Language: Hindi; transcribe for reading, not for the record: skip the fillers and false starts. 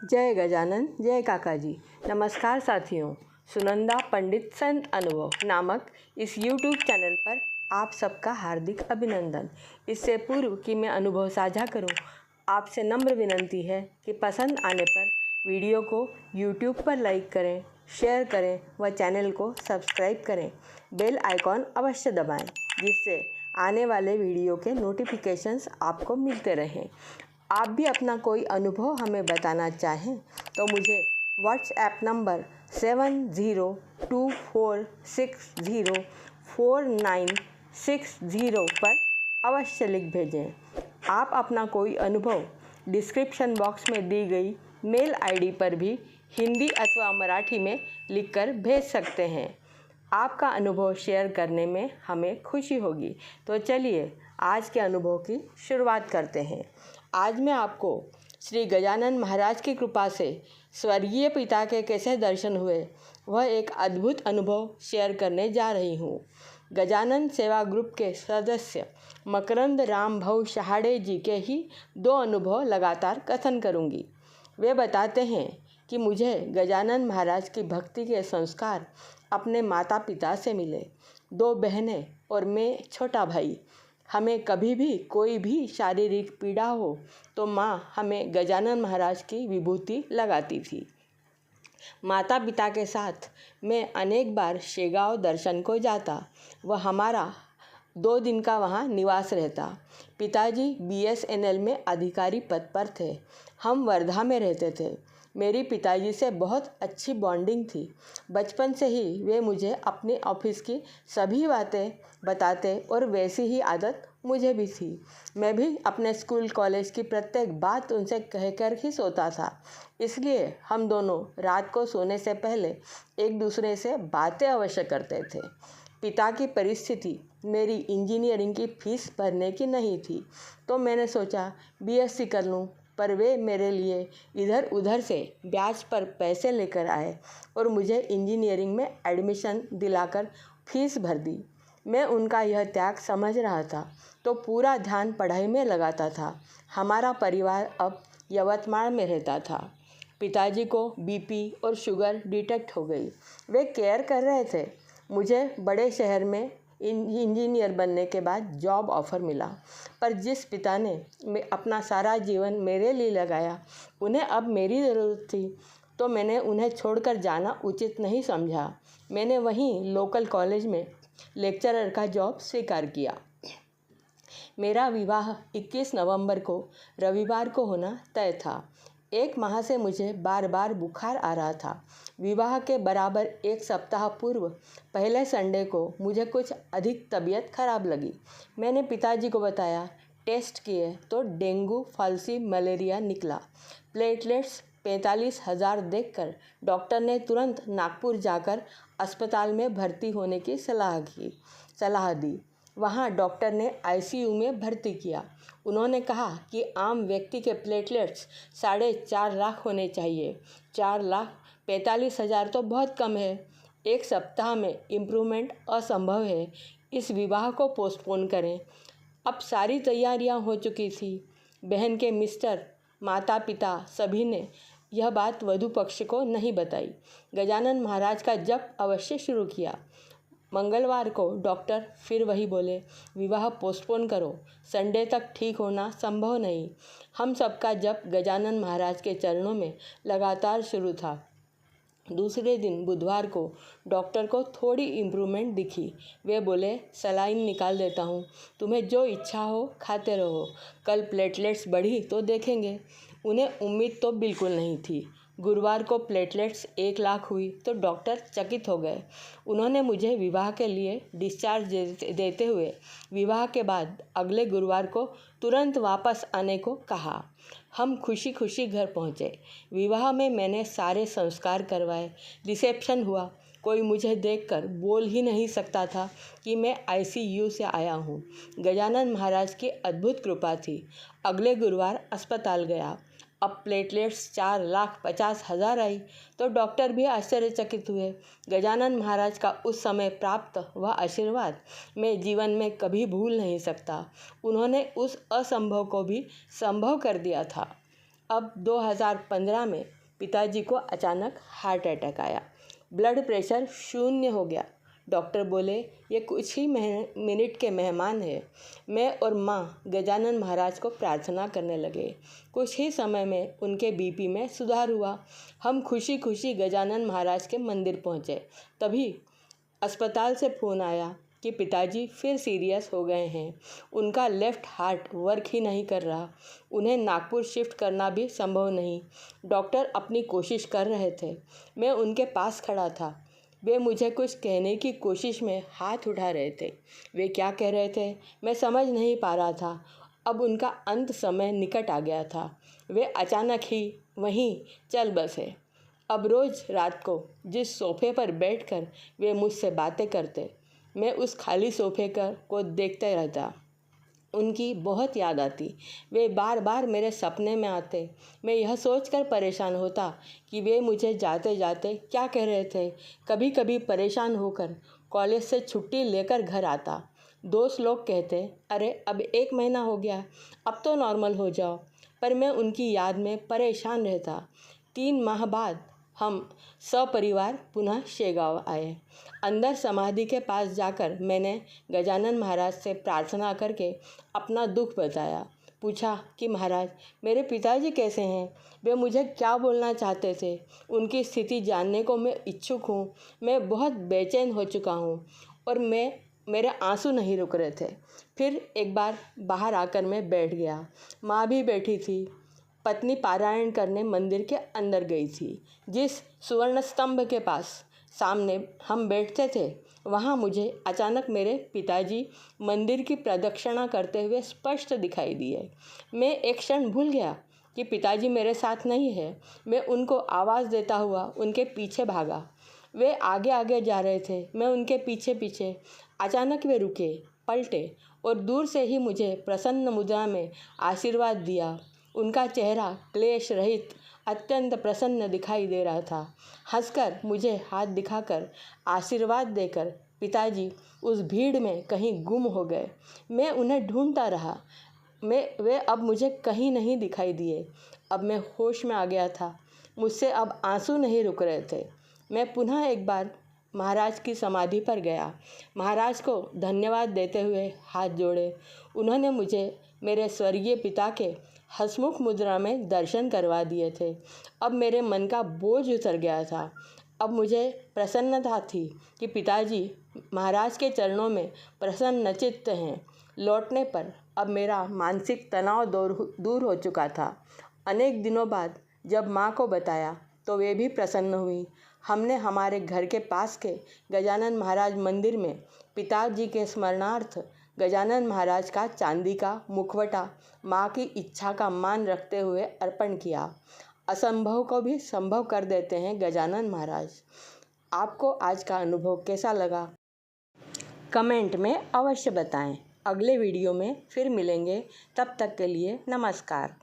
जय गजानन, जय काका जी। नमस्कार साथियों, सुनंदा पंडित संत अनुभव नामक इस YouTube चैनल पर आप सबका हार्दिक अभिनंदन। इससे पूर्व कि मैं अनुभव साझा करूं, आपसे नम्र विनंती है कि पसंद आने पर वीडियो को YouTube पर लाइक करें, शेयर करें व चैनल को सब्सक्राइब करें। बेल आइकॉन अवश्य दबाएं, जिससे आने वाले वीडियो के नोटिफिकेशंस आपको मिलते रहें। आप भी अपना कोई अनुभव हमें बताना चाहें तो मुझे व्हाट्सएप नंबर 7024604960 पर अवश्य लिख भेजें। आप अपना कोई अनुभव डिस्क्रिप्शन बॉक्स में दी गई मेल आईडी पर भी हिंदी अथवा मराठी में लिखकर भेज सकते हैं। आपका अनुभव शेयर करने में हमें खुशी होगी। तो चलिए आज के अनुभव की शुरुआत करते हैं। आज मैं आपको श्री गजानन महाराज की कृपा से स्वर्गीय पिता के कैसे दर्शन हुए, वह एक अद्भुत अनुभव शेयर करने जा रही हूँ। गजानन सेवा ग्रुप के सदस्य मकरंद राम भाऊ शहाड़े जी के ही 2 अनुभव लगातार कथन करूँगी। वे बताते हैं कि मुझे गजानन महाराज की भक्ति के संस्कार अपने माता पिता से मिले। 2 बहनें और मैं छोटा भाई। हमें कभी भी कोई भी शारीरिक पीड़ा हो तो माँ हमें गजानन महाराज की विभूति लगाती थी। माता पिता के साथ मैं अनेक बार शेगांव दर्शन को जाता व हमारा 2 दिन का वहाँ निवास रहता। पिताजी BSNL में अधिकारी पद पर थे। हम वर्धा में रहते थे। मेरी पिताजी से बहुत अच्छी बॉन्डिंग थी। बचपन से ही वे मुझे अपने ऑफिस की सभी बातें बताते और वैसी ही आदत मुझे भी थी। मैं भी अपने स्कूल कॉलेज की प्रत्येक बात उनसे कहकर ही सोता था। इसलिए हम दोनों रात को सोने से पहले एक दूसरे से बातें अवश्य करते थे। पिता की परिस्थिति मेरी इंजीनियरिंग की फीस भरने की नहीं थी, तो मैंने सोचा BSc कर लूँ, पर वे मेरे लिए इधर उधर से ब्याज पर पैसे लेकर आए और मुझे इंजीनियरिंग में एडमिशन दिलाकर फीस भर दी। मैं उनका यह त्याग समझ रहा था, तो पूरा ध्यान पढ़ाई में लगाता था। हमारा परिवार अब यवतमाल में रहता था। पिताजी को BP और शुगर डिटेक्ट हो गई। वे केयर कर रहे थे। मुझे बड़े शहर में इंजीनियर बनने के बाद जॉब ऑफ़र मिला, पर जिस पिता ने अपना सारा जीवन मेरे लिए लगाया, उन्हें अब मेरी ज़रूरत थी, तो मैंने उन्हें छोड़कर जाना उचित नहीं समझा। मैंने वहीं लोकल कॉलेज में लेक्चरर का जॉब स्वीकार किया। मेरा विवाह 21 नवंबर को रविवार को होना तय था। 1 माह से मुझे बार बार बुखार आ रहा था। विवाह के बराबर 1 सप्ताह पूर्व पहले संडे को मुझे कुछ अधिक तबीयत खराब लगी। मैंने पिताजी को बताया। टेस्ट किए तो डेंगू, फालसी, मलेरिया निकला। प्लेटलेट्स 45,000 देखकर डॉक्टर ने तुरंत नागपुर जाकर अस्पताल में भर्ती होने की सलाह दी। वहाँ डॉक्टर ने ICU में भर्ती किया। उन्होंने कहा कि आम व्यक्ति के प्लेटलेट्स 4.5 लाख होने चाहिए। 4,45,000 तो बहुत कम है। 1 सप्ताह में इम्प्रूवमेंट असंभव है। इस विवाह को पोस्टपोन करें। अब सारी तैयारियां हो चुकी थी। बहन के मिस्टर, माता पिता सभी ने यह बात वधू पक्ष को नहीं बताई। गजानन महाराज का जप अवश्य शुरू किया। मंगलवार को डॉक्टर फिर वही बोले, विवाह पोस्टपोन करो, संडे तक ठीक होना संभव नहीं। हम सबका जप गजानन महाराज के चरणों में लगातार शुरू था। दूसरे दिन बुधवार को डॉक्टर को थोड़ी इम्प्रूवमेंट दिखी। वे बोले, सलाइन निकाल देता हूँ, तुम्हें जो इच्छा हो खाते रहो, कल प्लेटलेट्स बढ़ी तो देखेंगे। उन्हें उम्मीद तो बिल्कुल नहीं थी। गुरुवार को प्लेटलेट्स 1 लाख हुई तो डॉक्टर चकित हो गए। उन्होंने मुझे विवाह के लिए डिस्चार्ज देते हुए विवाह के बाद अगले गुरुवार को तुरंत वापस आने को कहा। हम खुशी खुशी घर पहुँचे। विवाह में मैंने सारे संस्कार करवाए। रिसेप्शन हुआ। कोई मुझे देखकर बोल ही नहीं सकता था कि मैं ICU से आया हूँ। गजानन महाराज की अद्भुत कृपा थी। अगले गुरुवार अस्पताल गया। अब प्लेटलेट्स 4,50,000 आई तो डॉक्टर भी आश्चर्यचकित हुए। गजानन महाराज का उस समय प्राप्त वह आशीर्वाद मैं जीवन में कभी भूल नहीं सकता। उन्होंने उस असंभव को भी संभव कर दिया था। अब 2015 में पिताजी को अचानक हार्ट अटैक आया। ब्लड प्रेशर 0 हो गया। डॉक्टर बोले ये कुछ ही मिनट के मेहमान हैं। मैं और माँ गजानन महाराज को प्रार्थना करने लगे। कुछ ही समय में उनके बीपी में सुधार हुआ। हम खुशी खुशी गजानन महाराज के मंदिर पहुँचे। तभी अस्पताल से फ़ोन आया कि पिताजी फिर सीरियस हो गए हैं। उनका लेफ़्ट हार्ट वर्क ही नहीं कर रहा। उन्हें नागपुर शिफ्ट करना भी संभव नहीं। डॉक्टर अपनी कोशिश कर रहे थे। मैं उनके पास खड़ा था। वे मुझे कुछ कहने की कोशिश में हाथ उठा रहे थे। वे क्या कह रहे थे मैं समझ नहीं पा रहा था। अब उनका अंत समय निकट आ गया था। वे अचानक ही वहीं चल बसे। अब रोज़ रात को जिस सोफ़े पर बैठकर वे मुझसे बातें करते, मैं उस खाली सोफ़े को देखते रहता। उनकी बहुत याद आती। वे बार बार मेरे सपने में आते। मैं यह सोचकर परेशान होता कि वे मुझे जाते जाते क्या कह रहे थे। कभी कभी परेशान होकर कॉलेज से छुट्टी लेकर घर आता। दोस्त लोग कहते अरे अब 1 महीना हो गया, अब तो नॉर्मल हो जाओ। पर मैं उनकी याद में परेशान रहता। 3 माह बाद हम सपरिवार पुनः शेगांव आए। अंदर समाधि के पास जाकर मैंने गजानन महाराज से प्रार्थना करके अपना दुख बताया। पूछा कि महाराज मेरे पिताजी कैसे हैं, वे मुझे क्या बोलना चाहते थे। उनकी स्थिति जानने को मैं इच्छुक हूँ। मैं बहुत बेचैन हो चुका हूँ और मेरे आंसू नहीं रुक रहे थे। फिर एक बार बाहर आकर मैं बैठ गया। माँ भी बैठी थी। पत्नी पारायण करने मंदिर के अंदर गई थी। जिस सुवर्ण स्तंभ के पास सामने हम बैठते थे, वहाँ मुझे अचानक मेरे पिताजी मंदिर की प्रदक्षिणा करते हुए स्पष्ट दिखाई दिए। मैं एक क्षण भूल गया कि पिताजी मेरे साथ नहीं है। मैं उनको आवाज़ देता हुआ उनके पीछे भागा। वे आगे आगे जा रहे थे, मैं उनके पीछे पीछे। अचानक वे रुके, पलटे और दूर से ही मुझे प्रसन्न मुद्रा में आशीर्वाद दिया। उनका चेहरा क्लेश रहित अत्यंत प्रसन्न दिखाई दे रहा था। हंसकर मुझे हाथ दिखाकर आशीर्वाद देकर पिताजी उस भीड़ में कहीं गुम हो गए। मैं उन्हें ढूंढता रहा। वे अब मुझे कहीं नहीं दिखाई दिए। अब मैं होश में आ गया था। मुझसे अब आंसू नहीं रुक रहे थे। मैं पुनः एक बार महाराज की समाधि पर गया। महाराज को धन्यवाद देते हुए हाथ जोड़े। उन्होंने मुझे मेरे स्वर्गीय पिता के हंसमुख मुद्रा में दर्शन करवा दिए थे। अब मेरे मन का बोझ उतर गया था। अब मुझे प्रसन्नता थी कि पिताजी महाराज के चरणों में प्रसन्नचित्त हैं। लौटने पर अब मेरा मानसिक तनाव दूर हो चुका था। अनेक दिनों बाद जब माँ को बताया तो वे भी प्रसन्न हुई। हमने हमारे घर के पास के गजानन महाराज मंदिर में पिताजी के स्मरणार्थ गजानन महाराज का चांदी का मुखवटा माँ की इच्छा का मान रखते हुए अर्पण किया। असंभव को भी संभव कर देते हैं गजानन महाराज। आपको आज का अनुभव कैसा लगा, कमेंट में अवश्य बताएं। अगले वीडियो में फिर मिलेंगे। तब तक के लिए नमस्कार।